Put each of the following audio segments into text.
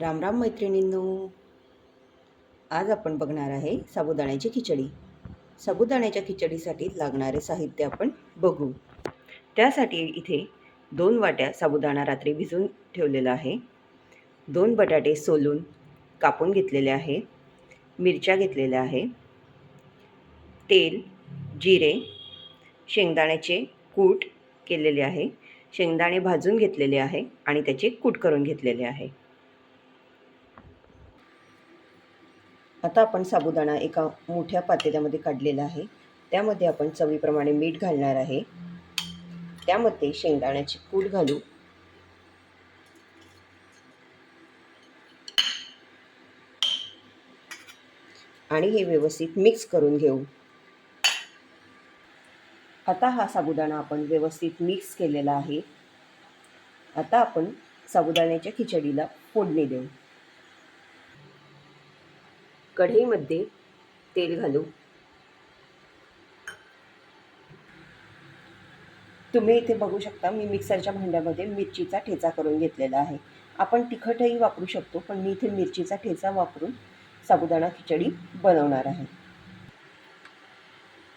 राम राम मैत्रिणींनो, आज आपण बघणार आहे साबुदाण्याची खिचडी. साबुदाण्याच्या खिचडीसाठी लागणारे साहित्य आपण बघू. त्यासाठी इथे 2 वाट्या साबुदाणा रात्री भिजवून ठेवलेला आहे. 2 बटाटे सोलून कापून घेतलेले आहे. मिरच्या घेतलेल्या आहे. तेल, जिरे, शेंगदाण्याचे कूट केलेले आहे. शेंगदाणे भाजून घेतलेले आहे आणि त्याचे कूट करून घेतलेले आहे. आता आपण साबुदाणा एका मोठ्या पातेल्यामध्ये काढलेला आहे. त्यामध्ये आपण चवीप्रमाणे मीठ घालणार आहे. त्यामध्ये शेंगदाण्याचे कूट घालू. आणि हे व्यवस्थित मिक्स करून घेऊ. आता हा साबुदाणा आपण व्यवस्थित मिक्स केलेला आहे. आता आपण साबुदाण्याच्या खिचडीला फोडणी देऊ. कढईमध्ये तेल घालू. तुम्ही इथे बघू शकता, मी मिक्सरच्या भांड्यामध्ये मिरचीचा ठेचा करून घेतलेला आहे. आपण तिखटही वापरू शकतो, पण मी इथे मिरचीचा ठेचा वापरून साबुदाणा खिचडी बनवणार आहे.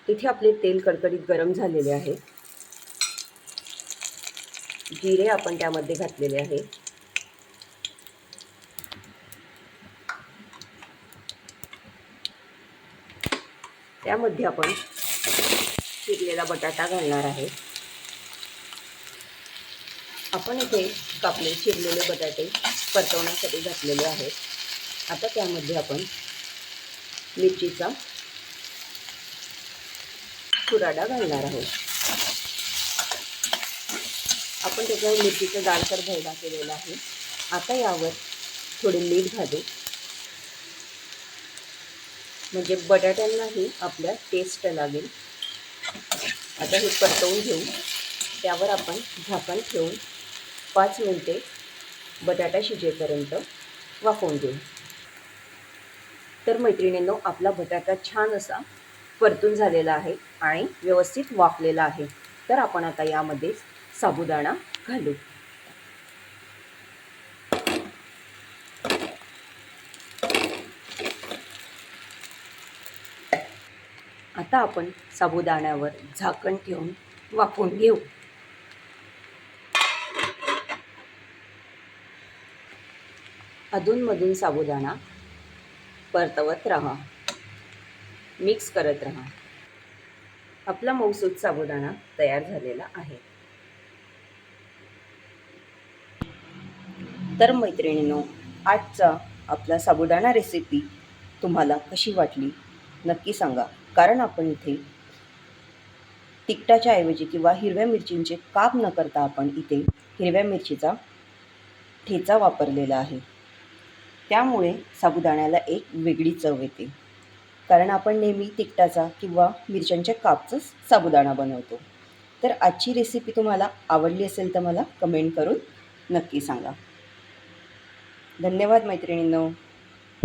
इथे आपले तेल कडकडीत गरम झालेले आहे. जिरे आपण त्यामध्ये घातलेले आहे. त्यामध्ये आपण चिरलेला बटाटा घालणार आहे. आपण इथे कापले चिरलेले बटाटे परतवण्यासाठी घातलेले आहेत. आता त्यामध्ये आपण मिरचीचा खुराडा घालणार आहोत. आपण त्याच्यावर मिरचीचा जाडसर भरडा केलेला आहे. आता यावर थोडे मीठ घालू, म्हणजे बटाट्यांनाही आपल्या टेस्ट लागेल. आता हे परतवून घेऊ. त्यावर आपण झाकण ठेवून 5 मिनिटे बटाटा शिजेपर्यंत वाफवून घेऊ. तर मैत्रिणींनो, आपला बटाटा छान असा परतून झालेला आहे आणि व्यवस्थित वाफलेला आहे. तर आपण आता यामध्ये साबुदाणा घालू. आता आपण साबुदाण्यावर झाकण ठेवून वाफवून घेऊ. अधूनमधून साबुदाणा परतवत राहा, मिक्स करत राहा. आपला मऊसूत साबुदाणा तयार झालेला आहे. तर मैत्रिणींनो, आजचा आपला साबुदाणा रेसिपी तुम्हाला कशी वाटली नक्की सांगा. कारण आपण इथे तिखटाच्या ऐवजी किंवा हिरव्या मिरचींचे काप न करता आपण इथे हिरव्या मिरचीचा ठेचा वापरलेला आहे. त्यामुळे साबुदाण्याला एक वेगळी चव येते. कारण आपण नेहमी तिखटाचा किंवा मिरच्यांच्या कापचाच साबुदाणा बनवतो. तर आजची रेसिपी तुम्हाला आवडली असेल तर मला कमेंट करून नक्की सांगा. धन्यवाद मैत्रिणींनो.